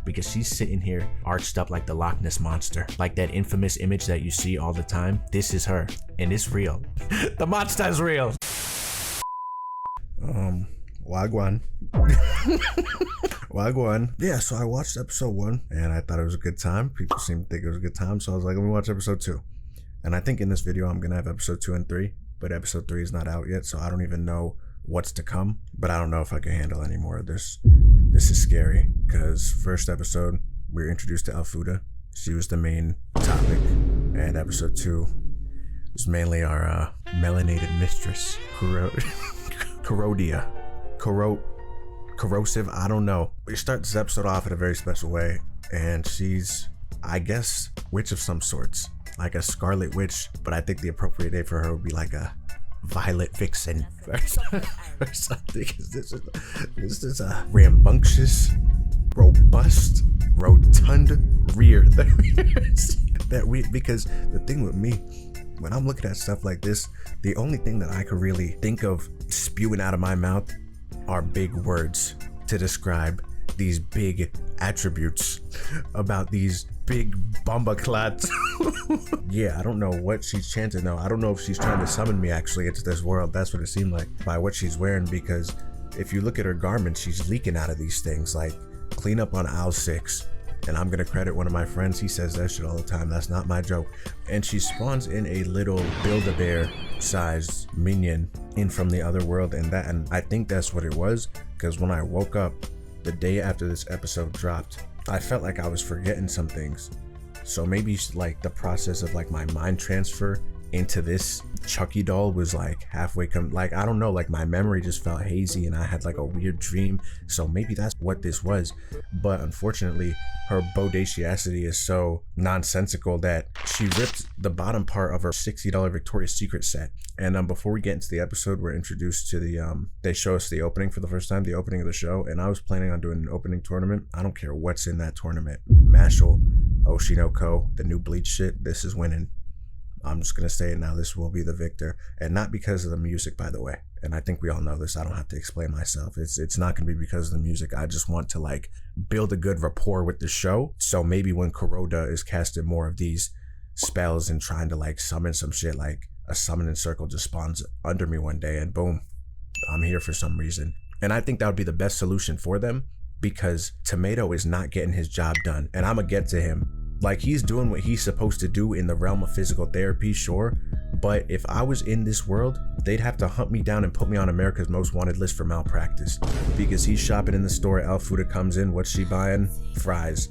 because she's sitting here arched up like the Loch Ness Monster. Like that infamous image that you see all the time. This is her, and it's real. The monster is real. Wagwan. Wagwan. Yeah, so I watched episode 1 and I thought it was a good time. People seem to think it was a good time, so I was like, let me watch episode 2. And I think in this video I'm gonna have episode 2 and 3, but episode 3 is not out yet, so I don't even know what's to come. But I don't know if I can handle any more of this. This is scary, because first episode we were introduced to Alfuda. She was the main topic, and episode 2 was mainly our melanated mistress, Corota. Corrosive, I don't know. We start this episode off in a very special way, and she's, I guess, witch of some sorts, like a scarlet witch, but I think the appropriate name for her would be like a violet vixen or something. This is a rambunctious, robust, rotund rear that we, because the thing with me, when I'm looking at stuff like this, the only thing that I could really think of spewing out of my mouth are big words to describe these big attributes about these big bumbaclats. Yeah, I don't know what she's chanting now. I don't know if she's trying to summon me actually into this world. That's what it seemed like by what she's wearing, because if you look at her garments, she's leaking out of these things like clean up on aisle 6. And I'm gonna credit one of my friends, he says that shit all the time, that's not my joke. And she spawns in a little Build-A-Bear sized minion in from the other world, and I think that's what it was, because when I woke up the day after this episode dropped, I felt like I was forgetting some things. So maybe like the process of like my mind transfer into this Chucky doll was like halfway like I don't know, like my memory just felt hazy and I had like a weird dream, so maybe that's what this was. But unfortunately her bodaciosity is so nonsensical that she ripped the bottom part of her $60 Victoria's Secret set. And before we get into the episode, we're introduced to the they show us the opening for the first time, the opening of the show, and I was planning on doing an opening tournament. I don't care what's in that tournament, Mashal, Oshinoko, the new Bleach shit, this is winning. I'm just gonna say it now, this will be the victor, and not because of the music, by the way. And I think we all know this, I don't have to explain myself. It's not gonna be because of the music. I just want to like build a good rapport with the show, so maybe when Corota is casting more of these spells and trying to like summon some shit, like a summoning circle just spawns under me one day and boom, I'm here for some reason. And I think that would be the best solution for them, because Tomato is not getting his job done, and I'm gonna get to him. Like, he's doing what he's supposed to do in the realm of physical therapy, sure, but if I was in this world, they'd have to hunt me down and put me on America's Most Wanted list for malpractice, because he's shopping in the store, Alfuda comes in, what's she buying? Fries.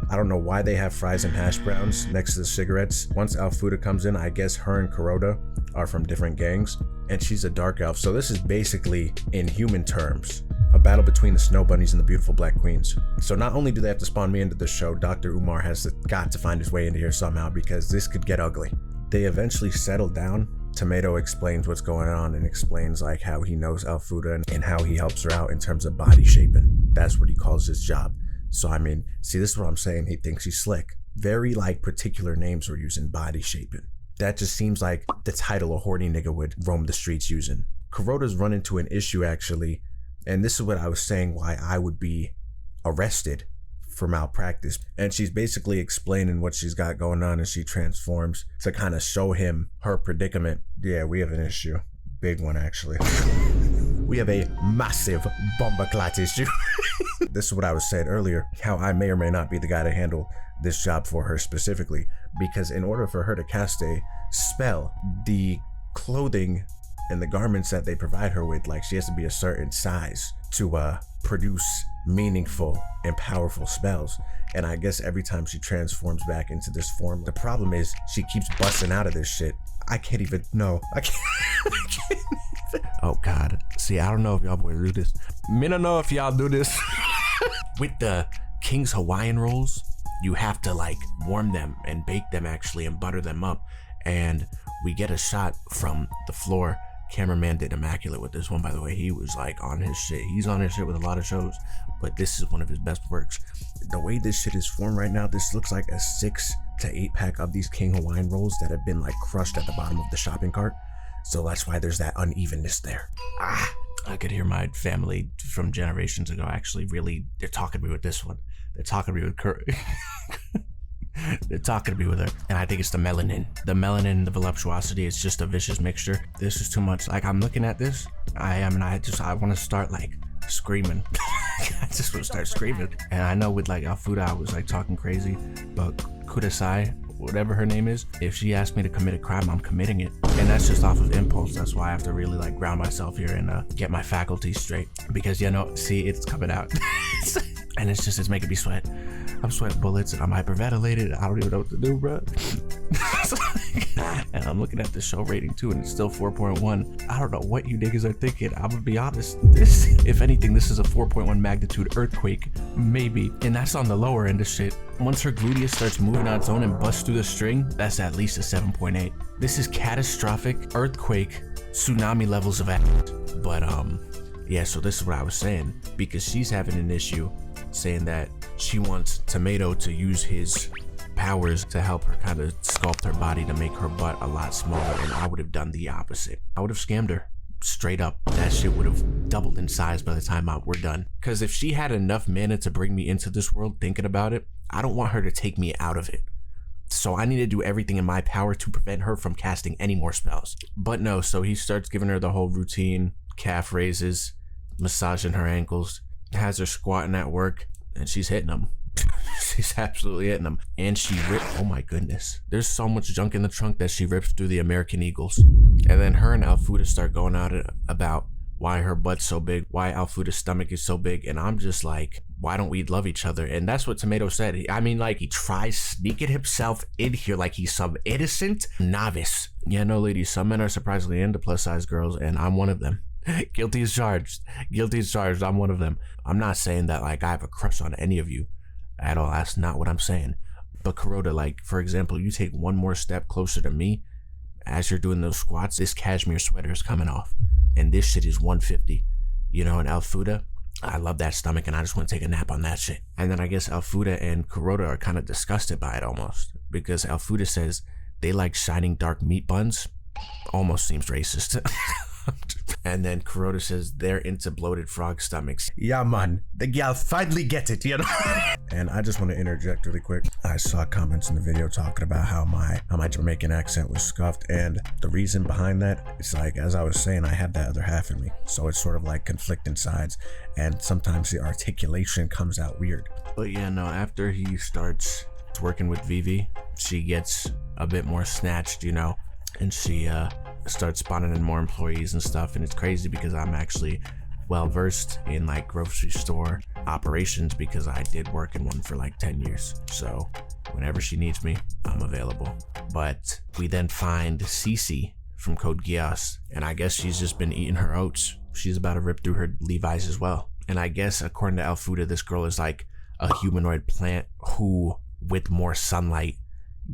I don't know why they have fries and hash browns next to the cigarettes. Once Alfuda comes in, I guess her and Corota are from different gangs, and she's a dark elf, so this is basically, in human terms, a battle between the Snow Bunnies and the beautiful Black Queens. So not only do they have to spawn me into the show, Dr. Umar has got to find his way into here somehow, because this could get ugly. They eventually settle down. Tomato explains what's going on and explains like how he knows Alfuda and how he helps her out in terms of body shaping. That's what he calls his job. So I mean, see, this is what I'm saying. He thinks he's slick. Very like particular names we're using, body shaping. That just seems like the title a horny nigga would roam the streets using. Corota's run into an issue actually, and this is what I was saying why I would be arrested for malpractice. And she's basically explaining what she's got going on, and she transforms to kind of show him her predicament. Yeah, we have an issue. Big one, actually. We have a massive bumbaclat issue. This is what I was saying earlier, how I may or may not be the guy to handle this job for her specifically, because in order for her to cast a spell, the clothing and the garments that they provide her with, like, she has to be a certain size to produce meaningful and powerful spells. And I guess every time she transforms back into this form, the problem is she keeps busting out of this shit. I can't even, no, I can't even. Oh God, see, I don't know if y'all boys do this. Me don't know if y'all do this. With the King's Hawaiian rolls, you have to like warm them and bake them actually and butter them up. And we get a shot from the floor. Cameraman did immaculate with this one, by the way. He was like on his shit. He's on his shit with a lot of shows, but this is one of his best works. The way this shit is formed right now, this looks like a 6 to 8 pack of these King Hawaiian rolls that have been like crushed at the bottom of the shopping cart. So that's why there's that unevenness there. I could hear my family from generations ago actually really, they're talking to me with this one. They're talking to me with they're talking to me with her, and I think it's the melanin. The melanin, the voluptuosity, it's just a vicious mixture. This is too much. Like, I'm looking at this, I want to start like screaming. I just want to start screaming. And I know with like Alfuda, I was like talking crazy, but Kudasai, whatever her name is, if she asked me to commit a crime, I'm committing it. And that's just off of impulse. That's why I have to really like ground myself here and get my faculties straight, because see, it's coming out. And it's making me sweat. I'm sweating bullets and I'm hyperventilated. I don't even know what to do, bro. And I'm looking at the show rating too, and it's still 4.1. I don't know what you niggas are thinking. I'm gonna be honest. If anything, this is a 4.1 magnitude earthquake, maybe. And that's on the lower end of shit. Once her gluteus starts moving on its own and busts through the string, that's at least a 7.8. This is catastrophic earthquake, tsunami levels of act. But yeah, so this is what I was saying, because she's having an issue saying that she wants Tomato to use his powers to help her kind of sculpt her body to make her butt a lot smaller, and I would have done the opposite. I would have scammed her straight up. That shit would have doubled in size by the time we're done. Because if she had enough mana to bring me into this world, thinking about it, I don't want her to take me out of it. So I need to do everything in my power to prevent her from casting any more spells. But no, so he starts giving her the whole routine, calf raises, massaging her ankles, has her squatting at work, and she's hitting them. She's absolutely hitting them. And she oh my goodness. There's so much junk in the trunk that she rips through the American Eagles. And then her and Alfuda start going out about why her butt's so big, why Alfuda's stomach is so big. And I'm just like, why don't we love each other? And that's what Tomato said. I mean, like, he tries sneaking himself in here like he's some innocent novice. Yeah, no, ladies, some men are surprisingly into plus size girls, and I'm one of them. Guilty as charged. Guilty as charged. I'm one of them. I'm not saying that like I have a crush on any of you at all. That's not what I'm saying. But Corota, like, for example, you take one more step closer to me as you're doing those squats, this cashmere sweater is coming off, and this shit is 150. You know, and Alfuda, I love that stomach, and I just want to take a nap on that shit. And then I guess Alfuda and Corota are kind of disgusted by it almost, because Alfuda says they like shining dark meat buns. Almost seems racist. And then Corota says they're into bloated frog stomachs. Yeah, man, the gal finally get it, you know? And I just want to interject really quick. I saw comments in the video talking about how my Jamaican accent was scuffed, and the reason behind that is, like, as I was saying, I have that other half in me, so it's sort of like conflicting sides, and sometimes the articulation comes out weird. But yeah, no, after he starts working with Vivi, she gets a bit more snatched, you know, and she starts spawning in more employees and stuff. And it's crazy because I'm actually well versed in like grocery store operations, because I did work in one for like 10 years. So whenever she needs me, I'm available. But we then find Cece from Code Geass, and I guess she's just been eating her oats. She's about to rip through her Levi's as well. And I guess according to Alfuda, this girl is like a humanoid plant who, with more sunlight,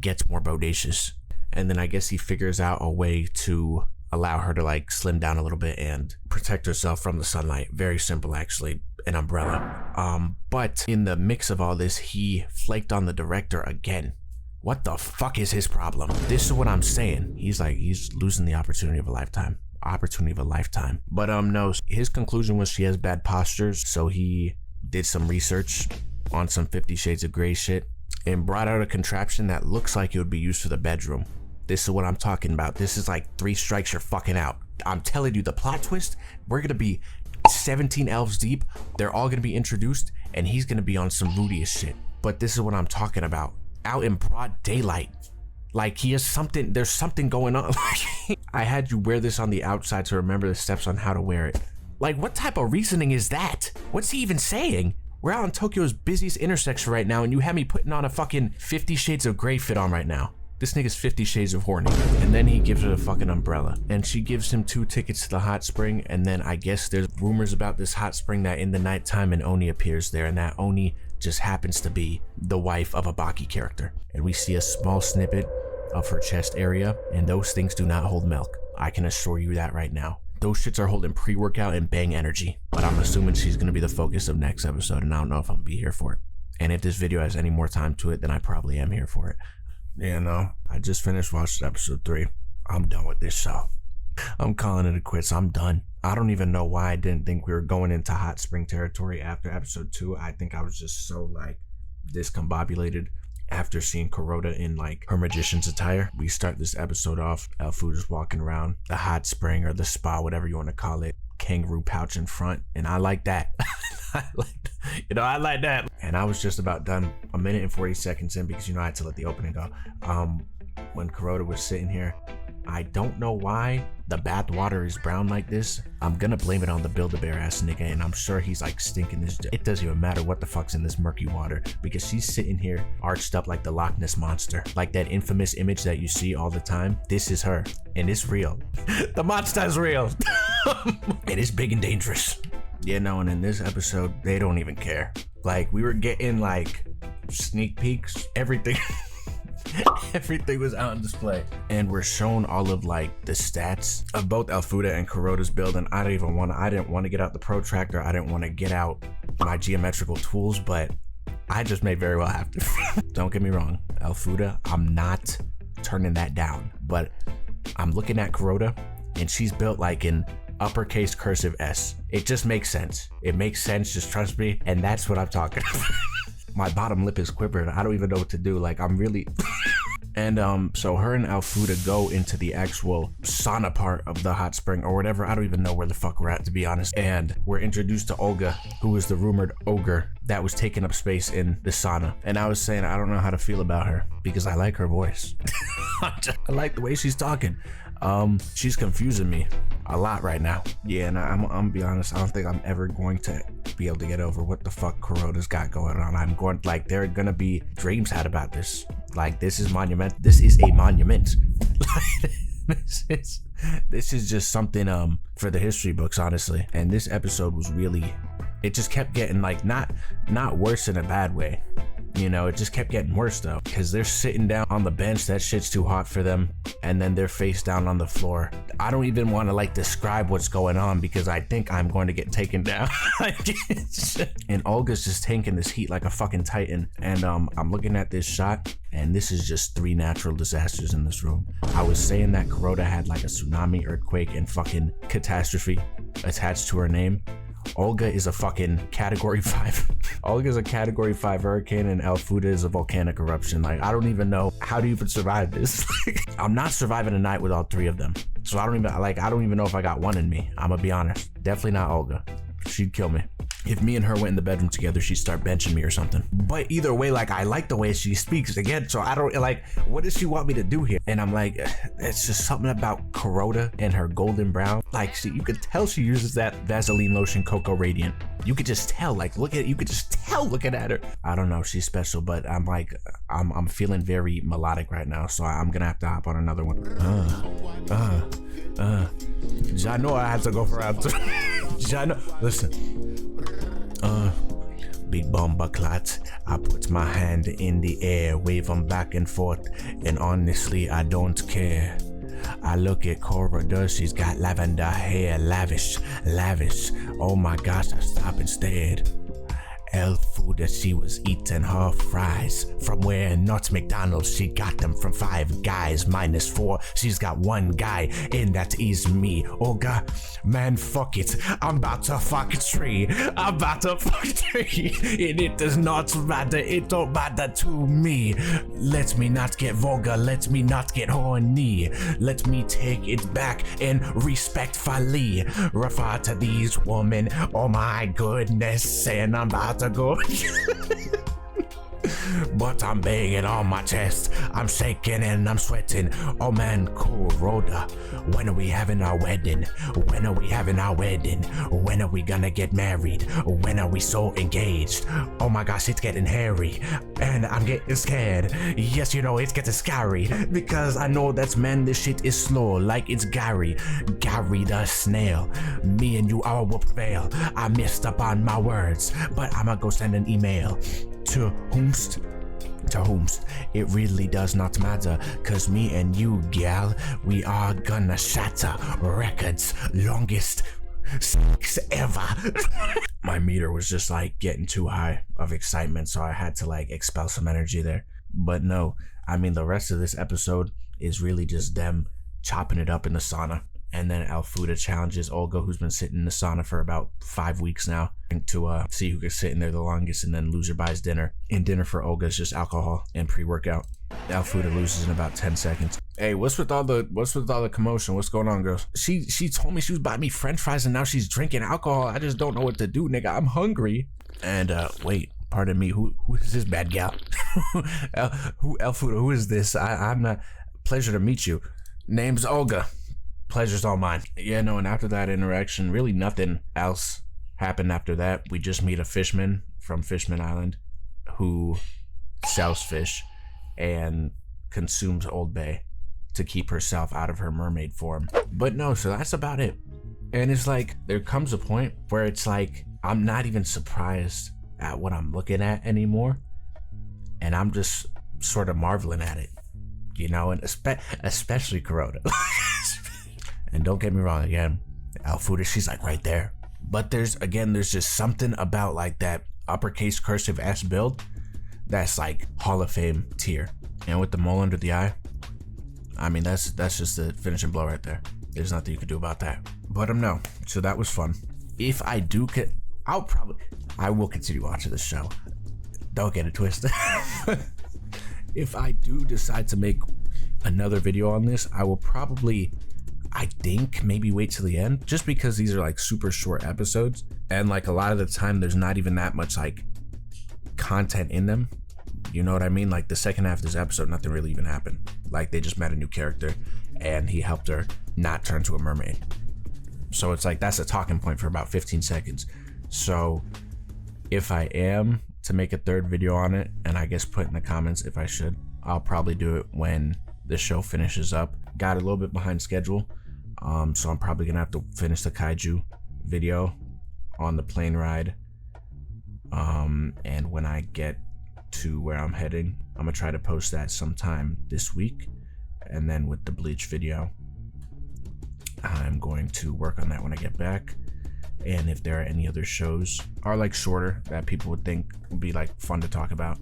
gets more bodacious. And then I guess he figures out a way to allow her to like slim down a little bit and protect herself from the sunlight. Very simple, actually, an umbrella. But in the mix of all this, he flaked on the director again. What the fuck is his problem? This is what I'm saying. He's losing the opportunity of a lifetime. But no, his conclusion was she has bad postures. So he did some research on some 50 Shades of Grey shit and brought out a contraption that looks like it would be used for the bedroom. This is what I'm talking about. This is like 3 strikes, you're fucking out. I'm telling you, the plot twist, we're gonna be 17 elves deep. They're all gonna be introduced, and he's gonna be on some moodiest shit. But this is what I'm talking about. Out in broad daylight. Like, he has something, there's something going on. I had you wear this on the outside to remember the steps on how to wear it. Like, what type of reasoning is that? What's he even saying? We're out in Tokyo's busiest intersection right now, and you have me putting on a fucking 50 Shades of Grey fit on right now. This nigga's 50 Shades of Horny. And then he gives her a fucking umbrella. And she gives him 2 tickets to the hot spring. And then I guess there's rumors about this hot spring that in the nighttime an Oni appears there. And that Oni just happens to be the wife of a Baki character. And we see a small snippet of her chest area. And those things do not hold milk. I can assure you that right now. Those shits are holding pre-workout and bang energy. But I'm assuming she's going to be the focus of next episode. And I don't know if I'm going to be here for it. And if this video has any more time to it, then I probably am here for it. Yeah, no, I just finished watching episode 3. I'm done with this show. I'm calling it a quits. I'm done. I don't even know why I didn't think we were going into hot spring territory after episode 2. I think I was just so like discombobulated after seeing Corota in like her magician's attire. We start this episode off, Elfuda's walking around the hot spring or the spa, whatever you want to call it, kangaroo pouch in front, and I like that. I like that. And I was just about done, a minute and 40 seconds in, because I had to let the opening go. When Corota was sitting here, I don't know why the bath water is brown like this. I'm gonna blame it on the Build-A-Bear ass nigga, and I'm sure he's like stinking this. It doesn't even matter what the fuck's in this murky water, because she's sitting here arched up like the Loch Ness monster, like that infamous image that you see all the time. This is her, and it's real. The monster is real. And it's big and dangerous. And in this episode, they don't even care. Like, we were getting like sneak peeks, everything. Everything was out on display, and we're shown all of like the stats of both Elfuda and Corota's build. And I didn't want to get out the protractor. I didn't want to get out my geometrical tools, but I just may very well have to. Don't get me wrong, Elfuda, I'm not turning that down, but I'm looking at Corota, and she's built like an uppercase cursive S. It just makes sense. It makes sense. Just trust me, and that's what I'm talking about. My bottom lip is quivered. I don't even know what to do. Like, I'm really... And so her and Elfuda go into the actual sauna part of the hot spring or whatever. I don't even know where the fuck we're at, to be honest. And we're introduced to Olga, who is the rumored ogre that was taking up space in the sauna. And I was saying, I don't know how to feel about her, because I like her voice. I like the way she's talking. She's confusing me a lot right now. Yeah, and I'm gonna be honest, I don't think I'm ever going to be able to get over what the fuck Corota's got going on. I'm going, like, there are gonna be dreams had about this. Like, this is monument. This is a monument. This is just something for the history books, honestly. And this episode was really, it just kept getting like not worse in a bad way. It just kept getting worse though, because they're sitting down on the bench. That shit's too hot for them, and then they're face down on the floor. I don't even want to like describe what's going on, because I think I'm going to get taken down. And Olga's just tanking this heat like a fucking titan. And I'm looking at this shot, and this is just 3 natural disasters in this room. I was saying that Corota had like a tsunami, earthquake, and fucking catastrophe attached to her name. Olga is a fucking category 5. Olga's a category 5 hurricane, and Elfuda is a volcanic eruption. Like, I don't even know how to even survive this. I'm not surviving a night with all 3 of them. So I don't even know if I got one in me. I'm gonna be honest. Definitely not Olga. She'd kill me. If me and her went in the bedroom together, she'd start benching me or something. But either way, like, I like the way she speaks again. So I don't, like, what does she want me to do here? And I'm like, it's just something about Corota and her golden brown. Like, you could tell she uses that Vaseline lotion Cocoa Radiant. You could just tell, like, you could just tell looking at her. I don't know, she's special, but I'm like, I'm feeling very melodic right now. So I'm gonna have to hop on another one. I know I have to go for round 2. Listen. Big bomba clots. I put my hand in the air, wave them back and forth, and honestly, I don't care. I look at Corota, she's got lavender hair, lavish. Oh my gosh, I stopped and stared. Elfuda, she was eating her fries from where? Not McDonald's, she got them from 5 Guys -4. She's got 1 guy, and that is me. Olga, man, fuck it. I'm about to fuck a tree. And it does not matter. It don't matter to me. Let me not get vulgar. Let me not get horny. Let me take it back and respectfully refer to these women. Oh my goodness, and I'm about to go. But I'm banging on my chest, I'm shaking and I'm sweating. Oh man, Corota, when are we having our wedding? When are we having our wedding? When are we gonna get married? When are we so engaged? Oh my gosh, it's getting hairy, and I'm getting scared. Yes, it's getting scary, because I know that's, man, this shit is slow, like it's Gary the snail. Me and you all will prevail. I messed up on my words, but I'ma go send an email. To whomst, it really does not matter, cause me and you, gal, we are gonna shatter records, longest sex ever. My meter was just like getting too high of excitement, so I had to like expel some energy there. But no, I mean, the rest of this episode is really just them chopping it up in the sauna. And then Alfuda challenges Olga, who's been sitting in the sauna for about 5 weeks now, to see who can sit in there the longest. And then loser buys dinner. And dinner for Olga is just alcohol and pre-workout. Alfuda loses in about 10 seconds. Hey, what's with all the commotion? What's going on, girls? She told me she was buying me French fries and now she's drinking alcohol. I just don't know what to do, nigga. I'm hungry. And wait, pardon me. Who is this bad gal? Alfuda? Who is this? I'm not. Pleasure to meet you. Name's Olga. Pleasure's all mine. Yeah, no, and after that interaction, really nothing else happened after that. We just meet a fisherman from Fishman Island who sells fish and consumes Old Bay to keep herself out of her mermaid form. But no, so that's about it. And it's like, there comes a point where it's like, I'm not even surprised at what I'm looking at anymore. And I'm just sort of marveling at it, you know, and especially Corota. And don't get me wrong, again, Alfuda, she's like right there. But there's just something about like that uppercase cursive S build that's like Hall of Fame tier. And with the mole under the eye, I mean, that's just the finishing blow right there. There's nothing you can do about that. But no, so that was fun. If I do I will continue watching this show. Don't get it twisted. If I do decide to make another video on this, I will probably, I think, maybe wait till the end, just because these are like super short episodes, and like a lot of the time there's not even that much like content in them. You know what I mean? Like the second half of this episode, nothing really even happened. Like they just met a new character and he helped her not turn to a mermaid. So it's like, that's a talking point for about 15 seconds. So if I am to make a third video on it, and I guess put in the comments if I should, I'll probably do it when the show finishes up. Got a little bit behind schedule, so I'm probably gonna have to finish the kaiju video on the plane ride, and when I get to where I'm heading, I'm gonna try to post that sometime this week. And then with the Bleach video, I'm going to work on that when I get back. And if there are any other shows are like shorter that people would think would be like fun to talk about,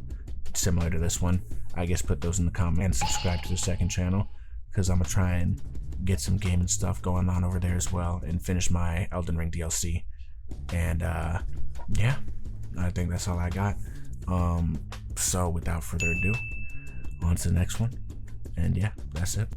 similar to this one, I guess put those in the comments and subscribe to the second channel, because I'm gonna try and get some gaming stuff going on over there as well and finish my Elden Ring DLC. And yeah, I think that's all I got. So without further ado, on to the next one. And yeah, that's it.